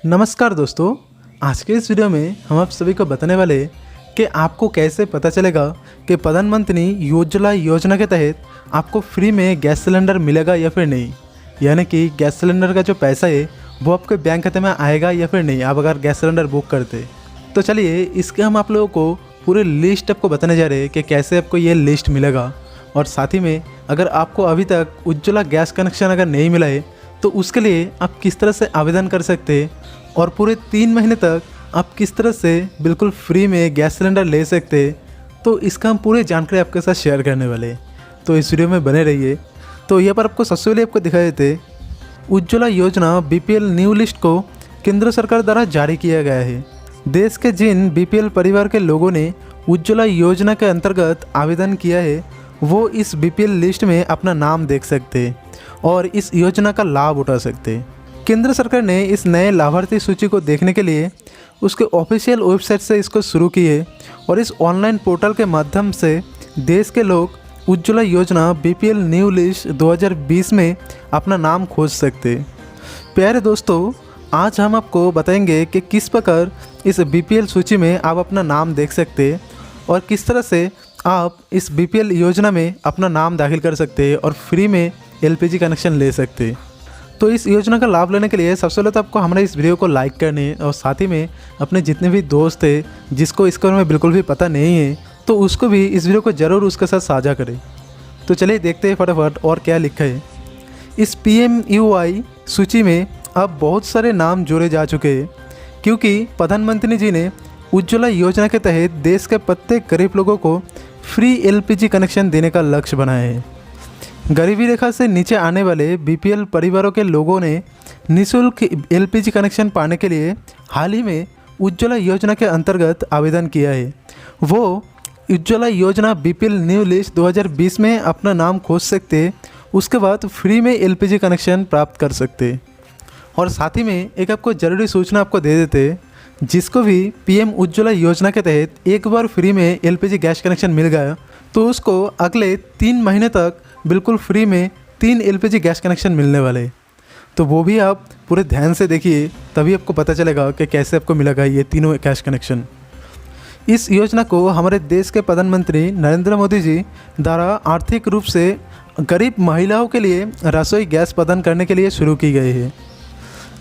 नमस्कार दोस्तों। आज के इस वीडियो में हम आप सभी को बताने वाले कि आपको कैसे पता चलेगा कि प्रधानमंत्री उज्ज्वला योजना के तहत आपको फ्री में गैस सिलेंडर मिलेगा या फिर नहीं। यानी कि गैस सिलेंडर का जो पैसा है वो आपके बैंक खाते में आएगा या फिर नहीं, आप अगर गैस सिलेंडर बुक करते। तो चलिए इसके हम आप लोगों को पूरे लिस्ट आपको बताने जा रहे हैं कि कैसे आपको ये लिस्ट मिलेगा। और साथ ही में अगर आपको अभी तक उज्ज्वला गैस कनेक्शन अगर नहीं मिला है तो उसके लिए आप किस तरह से आवेदन कर सकते हैं और पूरे 3 महीने तक आप किस तरह से बिल्कुल फ्री में गैस सिलेंडर ले सकते हैं, तो इसका हम पूरी जानकारी आपके साथ शेयर करने वाले हैं। तो इस वीडियो में बने रहिए। तो यहाँ पर आपको सबसे पहले आपको दिखा देते उज्ज्वला योजना बीपीएल न्यू लिस्ट को केंद्र सरकार द्वारा जारी किया गया है। देश के जिन बीपीएल परिवार के लोगों ने उज्ज्वला योजना के अंतर्गत आवेदन किया है वो इस बीपीएल लिस्ट में अपना नाम देख सकते हैं और इस योजना का लाभ उठा सकते हैं। केंद्र सरकार ने इस नए लाभार्थी सूची को देखने के लिए उसके ऑफिशियल वेबसाइट से इसको शुरू की है और इस ऑनलाइन पोर्टल के माध्यम से देश के लोग उज्ज्वला योजना बीपीएल न्यू लिस्ट 2020 में अपना नाम खोज सकते। प्यारे दोस्तों, आज हम आपको बताएंगे कि किस प्रकार इस बीपीएल सूची में आप अपना नाम देख सकते और किस तरह से आप इस बीपीएल योजना में अपना नाम दाखिल कर सकते और फ्री में एलपीजी कनेक्शन ले सकते। तो इस योजना का लाभ लेने के लिए सबसे पहले तो आपको हमारे इस वीडियो को लाइक करने और साथ ही में अपने जितने भी दोस्त हैं जिसको इसके बारे में बिल्कुल भी पता नहीं है तो उसको भी इस वीडियो को ज़रूर उसके साथ साझा करें। तो चलिए देखते हैं फटाफट और क्या लिखा है। इस PMUY सूची में अब बहुत सारे नाम जोड़े जा चुके हैं क्योंकि प्रधानमंत्री जी ने उज्ज्वला योजना के तहत देश के प्रत्येक गरीब लोगों को फ्री एलपीजी कनेक्शन देने का लक्ष्य बनाया है। गरीबी रेखा से नीचे आने वाले बीपीएल परिवारों के लोगों ने निःशुल्क एलपीजी कनेक्शन पाने के लिए हाल ही में उज्ज्वला योजना के अंतर्गत आवेदन किया है। वो उज्ज्वला योजना बीपीएल न्यू लिस्ट 2020 में अपना नाम खोज सकते, उसके बाद फ्री में एलपीजी कनेक्शन प्राप्त कर सकते। और साथ ही में एक आपको ज़रूरी सूचना आपको दे देते, जिसको भी पीएम उज्ज्वला योजना के तहत एक बार फ्री में एलपीजी गैस कनेक्शन मिल गया तो उसको अगले 3 महीने तक बिल्कुल फ्री में 3 एलपीजी गैस कनेक्शन मिलने वाले। तो वो भी आप पूरे ध्यान से देखिए, तभी आपको पता चलेगा कि कैसे आपको मिलेगा ये तीनों गैस कनेक्शन। इस योजना को हमारे देश के प्रधानमंत्री नरेंद्र मोदी जी द्वारा आर्थिक रूप से गरीब महिलाओं के लिए रसोई गैस प्रदान करने के लिए शुरू की गई है।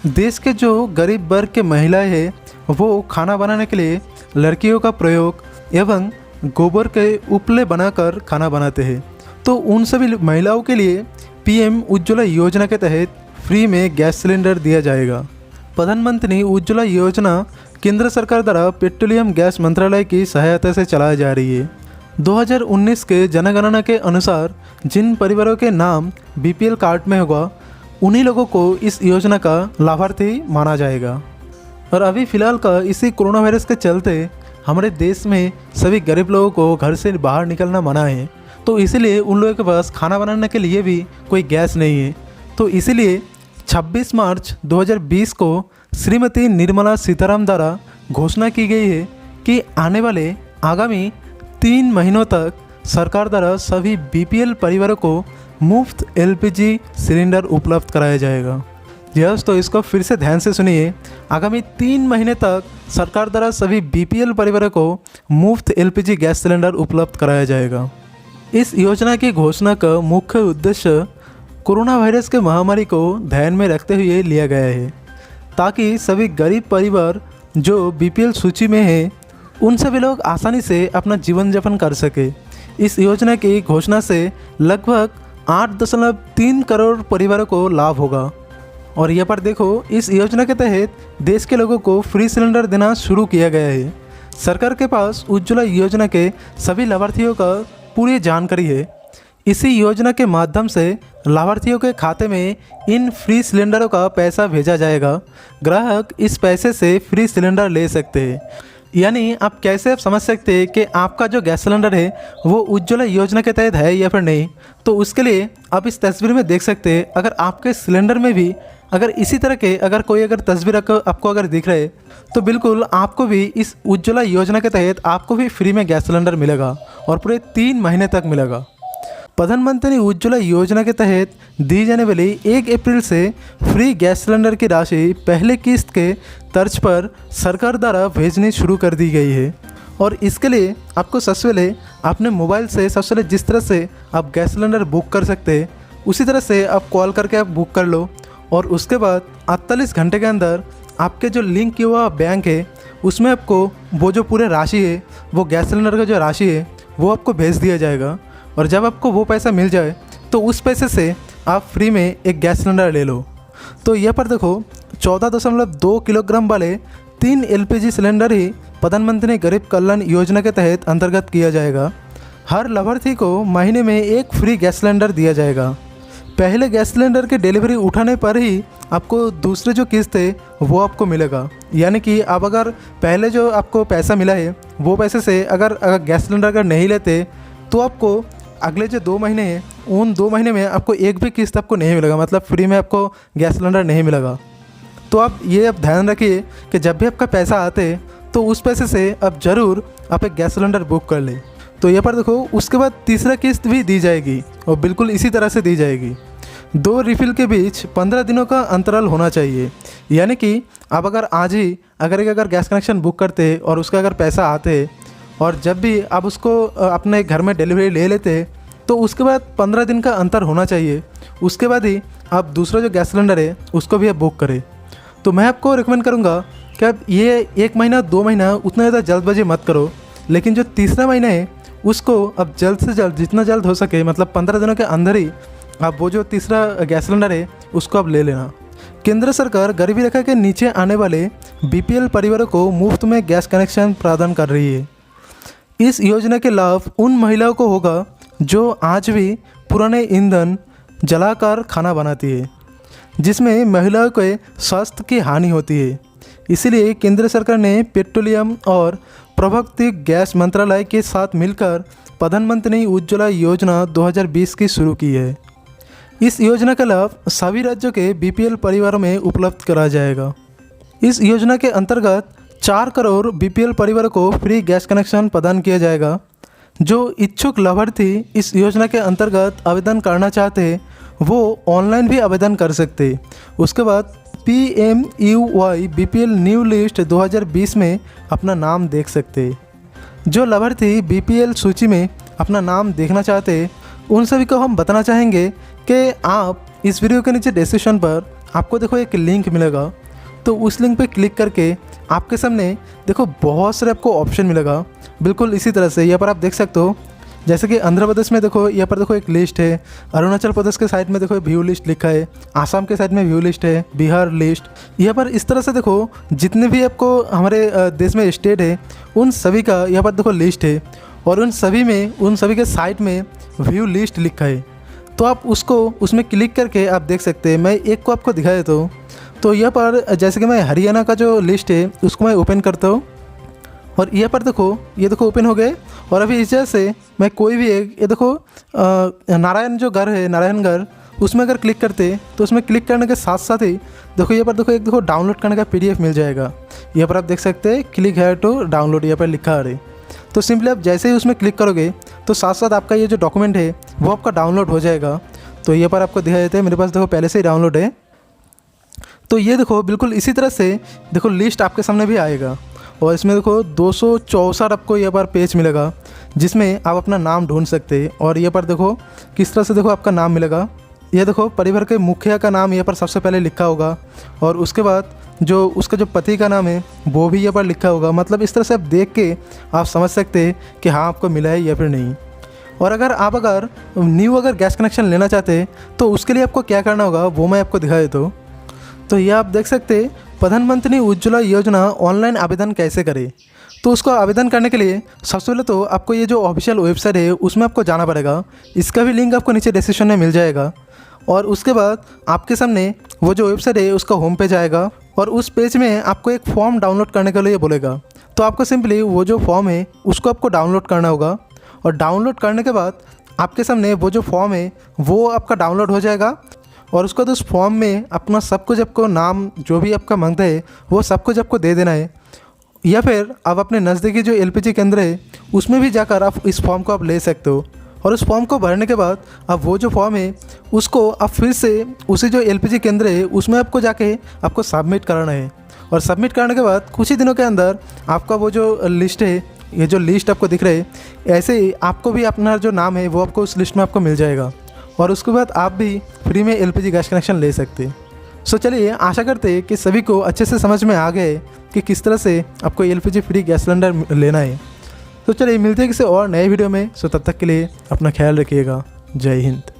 देश के जो गरीब वर्ग के महिलाएं हैं वो खाना बनाने के लिए लड़कियों का प्रयोग एवं गोबर के उपले बनाकर खाना बनाते हैं। तो उन सभी महिलाओं के लिए पीएम उज्ज्वला योजना के तहत फ्री में गैस सिलेंडर दिया जाएगा। प्रधानमंत्री उज्ज्वला योजना केंद्र सरकार द्वारा पेट्रोलियम गैस मंत्रालय की सहायता से चलाई जा रही है। 2019 के जनगणना के अनुसार जिन परिवारों के नाम बीपीएल कार्ड में होगा उन्हीं लोगों को इस योजना का लाभार्थी माना जाएगा। और अभी फ़िलहाल का इसी कोरोना वायरस के चलते हमारे देश में सभी गरीब लोगों को घर से बाहर निकलना मना है, तो इसीलिए उन लोगों के पास खाना बनाने के लिए भी कोई गैस नहीं है। तो इसीलिए 26 मार्च 2020 को श्रीमती निर्मला सीतारामन द्वारा घोषणा की गई है कि आने वाले आगामी 3 महीनों तक सरकार द्वारा सभी बीपीएल परिवारों को मुफ्त एलपीजी सिलेंडर उपलब्ध कराया जाएगा। यस, तो इसको फिर से ध्यान से सुनिए। आगामी 3 महीने तक सरकार द्वारा सभी बीपीएल परिवारों को मुफ्त एलपीजी गैस सिलेंडर उपलब्ध कराया जाएगा। इस योजना की घोषणा का मुख्य उद्देश्य कोरोना वायरस के महामारी को ध्यान में रखते हुए लिया गया है ताकि सभी गरीब परिवार जो बीपीएल सूची में हैं उन सभी लोग आसानी से अपना जीवन यापन कर सके। इस योजना की घोषणा से लगभग 8.3 करोड़ परिवारों को लाभ होगा। और यहाँ पर देखो, इस योजना के तहत देश के लोगों को फ्री सिलेंडर देना शुरू किया गया है। सरकार के पास उज्ज्वला योजना के सभी लाभार्थियों का पूरी जानकारी है। इसी योजना के माध्यम से लाभार्थियों के खाते में इन फ्री सिलेंडरों का पैसा भेजा जाएगा। ग्राहक इस पैसे से फ्री सिलेंडर ले सकते हैं। यानी आप कैसे समझ सकते हैं कि आपका जो गैस सिलेंडर है वो उज्ज्वला योजना के तहत है या फिर नहीं। तो उसके लिए आप इस तस्वीर में देख सकते हैं, अगर आपके सिलेंडर में भी अगर इसी तरह के कोई तस्वीर आपको अगर दिख रहे तो बिल्कुल आपको भी इस उज्ज्वला योजना के तहत आपको भी फ्री में गैस सिलेंडर मिलेगा और पूरे 3 महीने तक मिलेगा। प्रधानमंत्री उज्ज्वला योजना के तहत दी जाने वाली 1 अप्रैल से फ्री गैस सिलेंडर की राशि पहले किस्त के तर्ज पर सरकार द्वारा भेजनी शुरू कर दी गई है। और इसके लिए आपको सबसे पहले अपने मोबाइल से सबसे पहले जिस तरह से आप गैस सिलेंडर बुक कर सकते हैं उसी तरह से आप कॉल करके आप बुक कर लो। और उसके बाद 48 घंटे के अंदर आपके जो लिंक किया हुआ बैंक है उसमें आपको वो जो पूरे राशि है, वो गैस सिलेंडर का जो राशि है वो आपको भेज दिया जाएगा। और जब आपको वो पैसा मिल जाए तो उस पैसे से आप फ्री में एक गैस सिलेंडर ले लो। तो यहाँ पर देखो 14.2 किलोग्राम वाले 3 LPG सिलेंडर ही प्रधानमंत्री गरीब कल्याण योजना के तहत अंतर्गत किया जाएगा। हर लाभार्थी को महीने में एक फ्री गैस सिलेंडर दिया जाएगा। पहले गैस सिलेंडर की डिलीवरी उठाने पर ही आपको दूसरे जो किस्त है वो आपको मिलेगा। यानी कि आप अगर पहले जो आपको पैसा मिला है वो पैसे से अगर गैस सिलेंडर अगर नहीं लेते तो आपको अगले जो 2 महीने हैं उन 2 महीने में आपको एक भी किस्त आपको नहीं मिलेगा, मतलब फ्री में आपको गैस सिलेंडर नहीं मिलेगा। तो आप ये अब ध्यान रखिए कि जब भी आपका पैसा आते तो उस पैसे से आप ज़रूर आप एक गैस सिलेंडर बुक कर लें। तो यहाँ पर देखो उसके बाद तीसरा किस्त भी दी जाएगी और बिल्कुल इसी तरह से दी जाएगी। 2 रिफ़िल के बीच 15 दिनों का अंतराल होना चाहिए। यानी कि आप अगर आज ही अगर गैस कनेक्शन बुक करते और उसका अगर पैसा आते और जब भी आप उसको अपने घर में डिलीवरी ले लेते तो उसके बाद 15 दिन का अंतर होना चाहिए। उसके बाद ही आप दूसरा जो गैस सिलेंडर है उसको भी आप बुक करें। तो मैं आपको रिकमेंड करूँगा कि आप ये 1 महीना 2 महीना उतना ज़्यादा जल्दबाजी मत करो, लेकिन जो तीसरा महीना है उसको अब जल्द से जल्द जितना जल्द हो सके, मतलब 15 दिनों के अंदर ही आप वो जो तीसरा गैस सिलेंडर है उसको आप ले लेना। केंद्र सरकार गरीबी रेखा के नीचे आने वाले BPL परिवारों को मुफ्त में गैस कनेक्शन प्रदान कर रही है। इस योजना के लाभ उन महिलाओं को होगा जो आज भी पुराने ईंधन जलाकर खाना बनाती है, जिसमें महिलाओं के स्वास्थ्य की हानि होती है। इसीलिए केंद्र सरकार ने पेट्रोलियम और प्राकृतिक गैस मंत्रालय के साथ मिलकर प्रधानमंत्री उज्ज्वला योजना 2020 की शुरू की है। इस योजना का लाभ सभी राज्यों के BPL परिवारों में उपलब्ध कराया जाएगा। इस योजना के अंतर्गत 4 करोड़ BPL परिवारों को फ्री गैस कनेक्शन प्रदान किया जाएगा। जो इच्छुक लाभार्थी इस योजना के अंतर्गत आवेदन करना चाहते हैं वो ऑनलाइन भी आवेदन कर सकते हैं। उसके बाद PMUY BPL न्यू लिस्ट 2020 में अपना नाम देख सकते हैं। जो लाभार्थी BPL सूची में अपना नाम देखना चाहते हैं उन सभी को हम बताना चाहेंगे कि आप इस वीडियो के नीचे डिस्क्रिप्शन पर आपको देखो एक लिंक मिलेगा, तो उस लिंक पे क्लिक करके आपके सामने देखो बहुत सारे आपको ऑप्शन मिलेगा। बिल्कुल इसी तरह से यहाँ पर आप देख सकते हो, जैसे कि आंध्र प्रदेश में देखो यहाँ पर देखो एक लिस्ट है, अरुणाचल प्रदेश के साइड में देखो व्यू लिस्ट लिखा है, आसाम के साइड में व्यू लिस्ट है, बिहार लिस्ट। यहाँ पर इस तरह से देखो जितने भी आपको हमारे देश में स्टेट है उन सभी का यहाँ पर देखो लिस्ट है और उन सभी के साइड में व्यू लिस्ट लिखा है। तो आप उसमें क्लिक करके आप देख सकते हैं। मैं एक को आपको दिखा देता हूँ। तो यहाँ पर जैसे कि मैं हरियाणा का जो लिस्ट है उसको मैं ओपन करता हूँ और यहाँ पर देखो ये देखो ओपन हो गए। और अभी इस वजह से मैं कोई भी एक ये देखो नारायण जो घर है, नारायणगढ़, उसमें अगर क्लिक करते तो उसमें क्लिक करने के साथ साथ ही देखो यहाँ पर देखो एक देखो डाउनलोड करने का PDF मिल जाएगा। यहाँ पर आप देख सकते हैं क्लिक है टू डाउनलोड, यहाँ पर लिखा है। तो सिंपली आप जैसे ही उसमें क्लिक करोगे तो साथ साथ आपका ये जो डॉक्यूमेंट है वो आपका डाउनलोड हो जाएगा। तो यहाँ पर आपको दिखाई देते हैं, मेरे पास देखो पहले से ही डाउनलोड है। तो ये देखो बिल्कुल इसी तरह से देखो लिस्ट आपके सामने भी आएगा और इसमें देखो 264 आपको यहाँ पर पेज मिलेगा जिसमें आप अपना नाम ढूंढ सकते हैं। और यहाँ पर देखो किस तरह से देखो आपका नाम मिलेगा। ये देखो परिवार के मुखिया का नाम यहाँ पर सबसे पहले लिखा होगा और उसके बाद जो उसका जो पति का नाम है वो भी यहाँ पर लिखा होगा। मतलब इस तरह से आप देख के आप समझ सकते हैं कि हाँ आपको मिला है या फिर नहीं। और अगर न्यू गैस कनेक्शन लेना चाहते हैं तो उसके लिए आपको क्या करना होगा वो मैं आपको दिखा देता हूँ। तो ये आप देख सकते हैं प्रधानमंत्री उज्ज्वला योजना ऑनलाइन आवेदन कैसे करें। तो उसको आवेदन करने के लिए सबसे पहले तो आपको ये जो ऑफिशियल वेबसाइट है उसमें आपको जाना पड़ेगा। इसका भी लिंक आपको नीचे डिस्क्रिप्शन में मिल जाएगा। और उसके बाद आपके सामने वो जो वेबसाइट है उसका होम पेज आएगा और उस पेज में आपको एक फॉर्म डाउनलोड करने के लिए बोलेगा। तो आपको सिंपली वो जो फॉर्म है उसको आपको डाउनलोड करना होगा और डाउनलोड करने के बाद आपके सामने वो जो फॉर्म है वो आपका डाउनलोड हो जाएगा। और उसको तो उस फॉर्म में अपना सब कुछ आपको नाम जो भी आपका मांगता है वो सब कुछ आपको दे देना है। या फिर आप अपने नज़दीकी जो LPG केंद्र है उसमें भी जाकर आप इस फॉर्म को आप ले सकते हो और उस फॉर्म को भरने के बाद अब वो जो फॉर्म है उसको आप फिर से उसी जो एलपीजी केंद्र है उसमें आपको जाके आपको सबमिट कराना है। और सबमिट करने के बाद कुछ ही दिनों के अंदर आपका वो जो लिस्ट है, ये जो लिस्ट आपको दिख रहे है, ऐसे ही आपको भी अपना जो नाम है वो आपको उस लिस्ट में आपको मिल जाएगा और उसके बाद आप भी फ्री में एलपीजी गैस कनेक्शन ले सकते। सो चलिए, आशा करते हैं कि सभी को अच्छे से समझ में आ गए कि किस तरह से आपको एलपीजी फ्री गैस सिलेंडर लेना है। तो चलिए मिलते हैं किसी और नए वीडियो में। सो तब तक के लिए अपना ख्याल रखिएगा। जय हिंद।